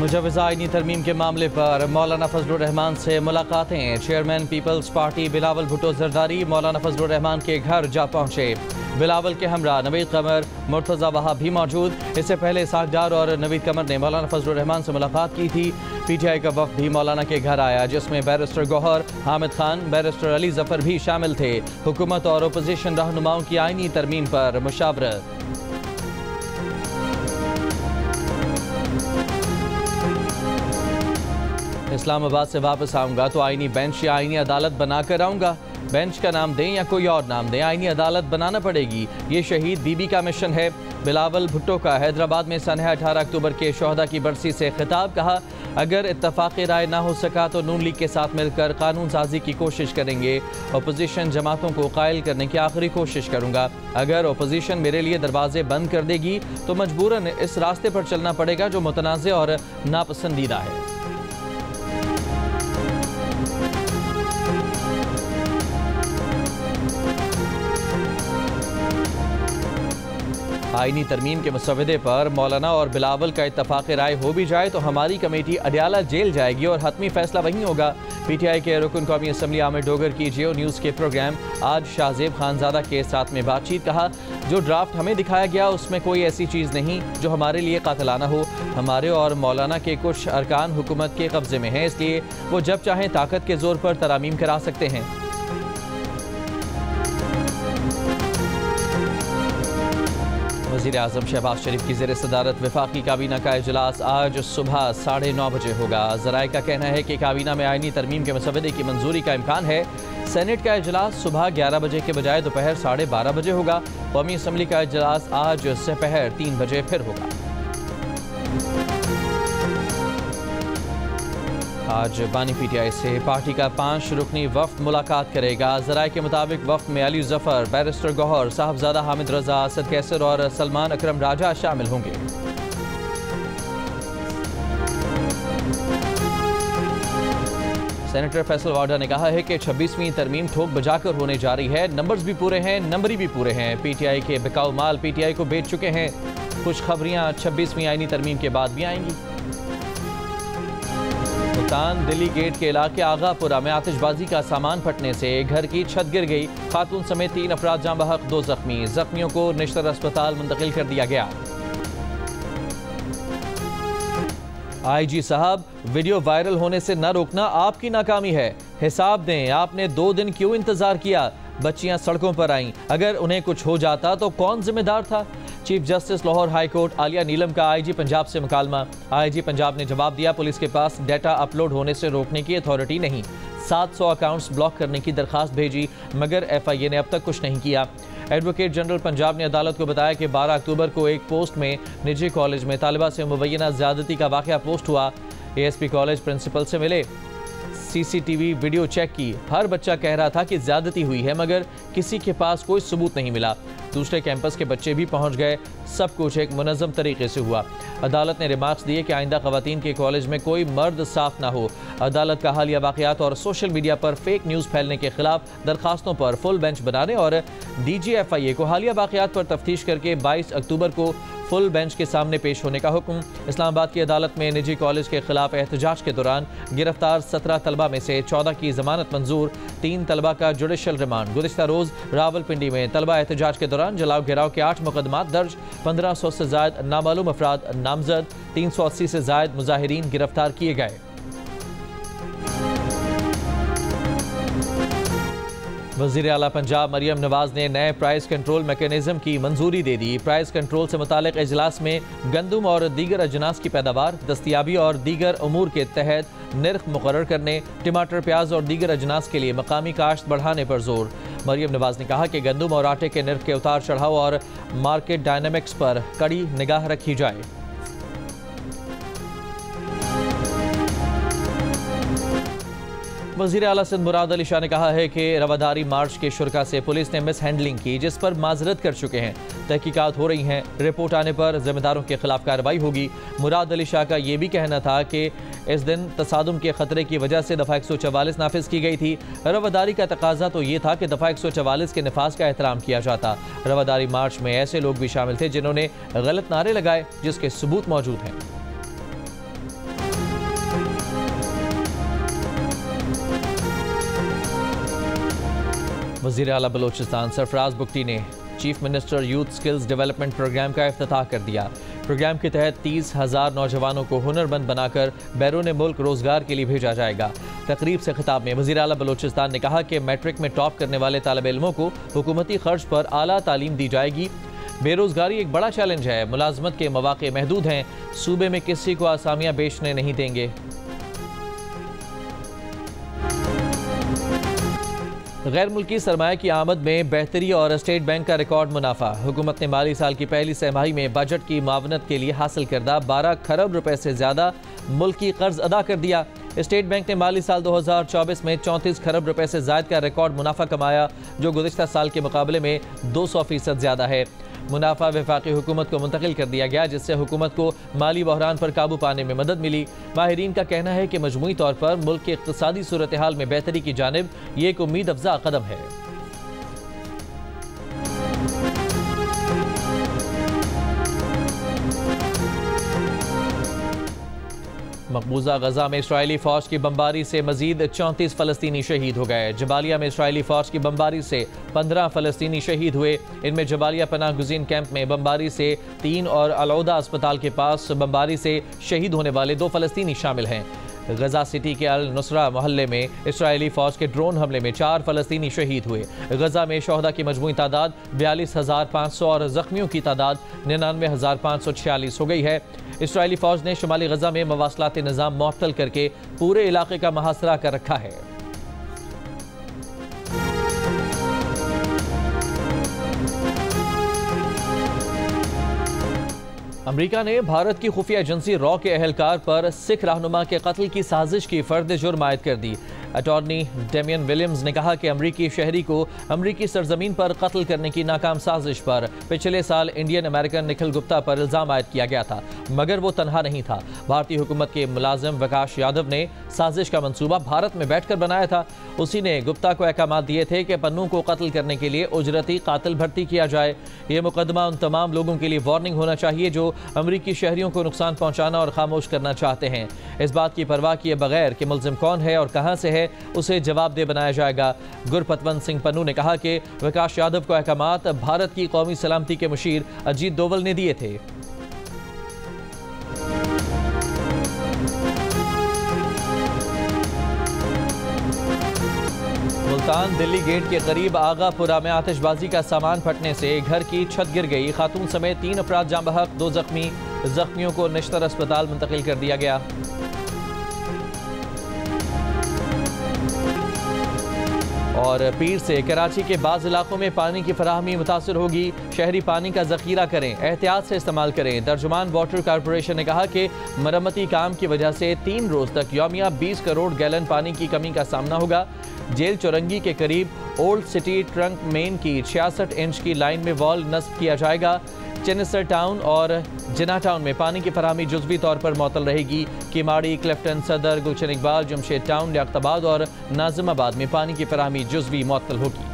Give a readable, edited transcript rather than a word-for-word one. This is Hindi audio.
मुजव्वज़ा आईनी तरमीम के मामले पर मौलाना फजलुर रहमान से मुलाकातें। चेयरमैन पीपल्स पार्टी बिलावल भुट्टो जरदारी मौलाना फजलुर रहमान के घर जा पहुंचे। बिलावल के हमरा नवीद कमर, मुर्तज़ा वहाब भी मौजूद। इससे पहले सागडार और नवीद कमर ने मौलाना फजलुर रहमान से मुलाकात की थी। PTI का वफ़द भी मौलाना के घर आया, जिसमें बैरिस्टर गौहर, हामिद खान, बैरिस्टर अली जफर भी शामिल थे। हुकूमत और अपोजिशन रहनुमाओं की आईनी तरमीम पर मुशावरत। इस्लामाबाद से वापस आऊँगा तो आईनी बेंच या आईनी अदालत बनाकर आऊँगा। बेंच का नाम दें या कोई और नाम दें, आईनी अदालत बनाना पड़ेगी। ये शहीद बीबी का मिशन है। बिलावल भुट्टो का हैदराबाद में सन 18 अक्टूबर के शोहदा की बरसी से खिताब। कहा, अगर इत्तफाक़ी राय ना हो सका तो नून लीग के साथ मिलकर कानून साजी की कोशिश करेंगे। अपोजिशन जमातों को कायल करने की आखिरी कोशिश करूँगा। अगर अपोजिशन मेरे लिए दरवाजे बंद कर देगी तो मजबूरन इस रास्ते पर चलना पड़ेगा जो मुतनाज़ और नापसंदीदा है। आईनी तरमीम के मसवदे पर मौलाना और बिलावल का इत्तफाक़ राय हो भी जाए तो हमारी कमेटी अडियाला जेल जाएगी और हतमी फैसला वहीं होगा। PTI के रुकन कौमी असम्बली आमिर डोगर की जियो न्यूज़ के प्रोग्राम आज शाहजेब खानजादा के साथ में बातचीत। कहा, जो ड्राफ्ट हमें दिखाया गया उसमें कोई ऐसी चीज़ नहीं जो हमारे लिए कातिलाना हो। हमारे और मौलाना के कुछ अरकान हुकूमत के कब्ज़े में हैं, इसलिए वो जब चाहें ताकत के ज़ोर पर तरामीम करा सकते हैं। वज़ीर आज़म शहबाज शरीफ की ज़ेर सदारत वफाकी काबीना का इजलास आज सुबह 9:30 बजे होगा। ज़राए का कहना है कि काबीना में आईनी तरमीम के मसवदे की मंजूरी का इम्कान है। सेनेट का इजलास सुबह 11 बजे के बजाय दोपहर 12:30 बजे होगा। कौमी असम्बली का इजलास आज दोपहर 3 बजे फिर होगा। आज बानी PTI से पार्टी का 5 रुकनी वफ़द मुलाकात करेगा। ज़राए के मुताबिक वफ़द में अली जफ़र, बैरिस्टर गौहर, साहबजादा हामिद रजा, असद कैसर और सलमान अकरम राजा शामिल होंगे। सेनेटर फैसल वाडा ने कहा है कि 26वीं तरमीम ठोक बजाकर होने जा रही है। नंबर्स भी पूरे हैं, नंबरी भी पूरे हैं। PTI के बिकाऊ माल PTI को बेच चुके हैं। कुछ खबरियाँ 26वीं आईनी तरमीम के बाद भी आएंगी। मुल्तान दिल्ली गेट के इलाके आगापुरा में आतिशबाजी का सामान फटने से घर की छत गिर गई। खातून समेत 3 अफराद जाँ बहक, 2 जख्मी। जख्मियों को निश्तर अस्पताल मुंतकिल कर दिया गया। IG साहब, वीडियो वायरल होने से न रोकना आपकी नाकामी है। हिसाब दें, आपने 2 दिन क्यों इंतजार किया? बच्चियां सड़कों पर आईं, अगर उन्हें कुछ हो जाता तो कौन जिम्मेदार था? Chief justice Lahore high court Aliya Neelam का IG पंजाब से मुकालमा। IG पंजाब ने जवाब दिया, पुलिस के पास डाटा अपलोड होने से रोकने की अथॉरिटी नहीं। 700 अकाउंट्स ब्लॉक करने की दरखास्त भेजी, मगर FIA ने अब तक कुछ नहीं किया। एडवोकेट जनरल पंजाब ने अदालत को बताया कि 12 अक्टूबर को एक पोस्ट में निजी कॉलेज में तालिबा से मुबैना ज़्यादती का वाक़या पोस्ट हुआ। ASP कॉलेज प्रिंसिपल से मिले, CCTV वीडियो चेक की। हर बच्चा कह रहा था कि ज़्यादती हुई है, मगर किसी के पास कोई सबूत नहीं मिला। दूसरे कैंपस के बच्चे भी पहुंच गए। सब कुछ एक मुनज़्ज़म तरीके से हुआ। अदालत ने रिमार्क्स दिए कि आइंदा ख़वातीन के कॉलेज में कोई मर्द साफ ना हो। अदालत का हालिया वाक़यात और सोशल मीडिया पर फेक न्यूज़ फैलने के खिलाफ दरखास्तों पर फुल बेंच बनाने और DG FIA को हालिया वाक़यात पर तफ्तीश करके 22 अक्टूबर को फुल बेंच के सामने पेश होने का हुक्म। इस्लामाबाद की अदालत में निजी कॉलेज के खिलाफ एहतजाज के दौरान गिरफ्तार 17 तलबा में से 14 की जमानत मंजूर। 3 तलबा का जुडिशल रिमांड। गुज़िश्ता रोज़ रावलपिंडी में तलबा एहतजाज के दौरान जलाव गिराव के 8 मुकदमात दर्ज। 1500 से ज़ायद नामालूम अफराद नामजद। 380 से ज़ायद मुजाहिरीन गिरफ्तार किए गए। वज़ीर आला पंजाब मरियम नवाज ने नए प्राइस कंट्रोल मैकेनिज्म की मंजूरी दे दी। प्राइस कंट्रोल से मुतालिक इजलास में गंदम और दीगर अजनास की पैदावार, दस्तियाबी और दीगर अमूर के तहत नर्ख मुकर्रर करने, टमाटर, प्याज और दीगर अजनास के लिए मकामी काश्त बढ़ाने पर जोर। मरियम नवाज ने कहा कि गंदम और आटे के नर्ख के उतार चढ़ाव और मार्केट डायनामिक्स पर कड़ी निगाह रखी जाए। वज़ीर आला सिंध मुराद अली शाह ने कहा है कि रवादारी मार्च के शुरका से पुलिस ने मिस हैंडलिंग की, जिस पर माजरत कर चुके हैं। तहकीकात हो रही हैं, रिपोर्ट आने पर जिम्मेदारों के खिलाफ कार्रवाई होगी। मुराद अली शाह का ये भी कहना था कि इस दिन तसादुम के खतरे की वजह से दफ़ा 144 नाफिज की गई थी। रवादारी का तकाजा तो ये था कि दफ़ा 144 के नफाज का एहतराम किया जाता। रवादारी मार्च में ऐसे लोग भी शामिल थे जिन्होंने गलत नारे लगाए, जिसके सबूत मौजूद हैं। वज़ीर आला बलोचिस्तान सरफराज बुगटी ने chief minister youth skills development programme का इफ्तिताह कर दिया। प्रोग्राम के तहत 30,000 नौजवानों को हुनरमंद बनाकर बैरून मुल्क रोजगार के लिए भेजा जाएगा। तकरीब से खिताब में वज़ीर आला बलोचिस्तान ने कहा कि मैट्रिक में टॉप करने वाले तालिब इल्मों को हुकूमती खर्च पर आला तालीम दी जाएगी। बेरोजगारी एक बड़ा चैलेंज है, मुलाजमत के मौके महदूद हैं, सूबे में किसी को आसामियां बेचने नहीं देंगे। गैर मुल्की सरमाया की आमद में बेहतरी और स्टेट बैंक का रिकॉर्ड मुनाफा। हुकूमत ने माली साल की पहली तिमाही में बजट की मावनत के लिए हासिल करदा 12 खरब रुपए से ज्यादा मुल्की कर्ज अदा कर दिया। स्टेट बैंक ने माली साल 2024 में 34 खरब रुपए से ज्यादा का रिकॉर्ड मुनाफा कमाया, जो गुज़िश्ता साल के मुकाबले में 200% ज्यादा है। मुनाफा वफाकी हुकूमत को मुंतकिल कर दिया गया, जिससे हुकूमत को माली बहरान पर काबू पाने में मदद मिली। माहिरीन का कहना है कि मजमूई तौर पर मुल्क की इक़्तिसादी सूरत हाल में बेहतरी की जानिब ये एक उम्मीद अफजा कदम है। मकबूजा गजा में इसराइली फौज की बमबारी से मजीद 34 फलस्तीनी शहीद हो गए। जबालिया में इसराइली फौज की बमबारी से 15 फलस्तीनी शहीद हुए। इनमें जबालिया पनाह गुज़ीन कैंप में बमबारी से 3 और अलौदा अस्पताल के पास बमबारी से शहीद होने वाले 2 फलस्तीनी शामिल हैं। गजा सिटी के अल नुसरा मोहल्ले में इसराइली फौज के ड्रोन हमले में 4 फलस्तीनी शहीद हुए। गजा में शोहदा की मजमूई तादाद 42,500 और जख्मियों की तादाद 99,546 हो गई है। इसराइली फौज ने शुमाली गजा में मवासलाती निज़ाम मुअत्तल करके पूरे इलाके का मुहासरा कर रखा है। अमरीका ने भारत की खुफिया एजेंसी रॉ के अहलकार पर सिख रहनुमा के कत्ल की साजिश की फर्द जुर्म आयद कर दी। अटॉर्नी डेमियन विलियम्स ने कहा कि अमरीकी शहरी को अमरीकी सरजमीन पर कत्ल करने की नाकाम साजिश पर पिछले साल इंडियन अमेरिकन निखिल गुप्ता पर इल्जाम आयद किया गया था, मगर वो तनहा नहीं था। भारतीय हुकूमत के मुलाजिम विकास यादव ने साजिश का मंसूबा भारत में बैठकर बनाया था। उसी ने गुप्ता को अहकाम दिए थे कि पन्नू को कत्ल करने के लिए उजरती कातिल भर्ती किया जाए। ये मुकदमा उन तमाम लोगों के लिए वार्निंग होना चाहिए जो अमरीकी शहरियों को नुकसान पहुंचाना और खामोश करना चाहते हैं। इस बात की परवाह किए बगैर कि मुल्जिम कौन है और कहां से है, उसे जवाबदेह बनाया जाएगा। गुरपतवंत सिंह पन्नू ने कहा कि विकास यादव को अहकामात भारत की कौमी सलामती के मुशीर अजीत डोवल ने दिए थे। मुल्तान दिल्ली गेट के करीब आगापुरा में आतिशबाजी का सामान फटने से घर की छत गिर गई। खातून समेत 3 अफराद जाँ बहक, 2 जख्मी। जख्मियों को निश्तर अस्पताल मुंतकिल कर दिया गया। और पीर से कराची के बाज़ इलाकों में पानी की फराहमी मुतासर होगी। शहरी पानी का जखीरा करें, एहतियात से इस्तेमाल करें। तर्जुमान वाटर कॉरपोरेशन ने कहा कि मरम्मती काम की वजह से 3 रोज तक यौमिया 20 करोड़ गैलन पानी की कमी का सामना होगा। जेल चौरंगी के करीब ओल्ड सिटी ट्रंक मेन की 66 इंच की लाइन में वॉल नस्ब किया जाएगा। चेनिस्टर टाउन और जिना टाउन में पानी की फराहमी जुज़वी तौर पर मअतल रहेगी। किमाड़ी, क्लिफ्टन, सदर, गुलशन इकबाल, जमशेद टाउन, लियाकताबाद और नाजिमाबाद में पानी की फराहमी जुज़वी मअतल होगी।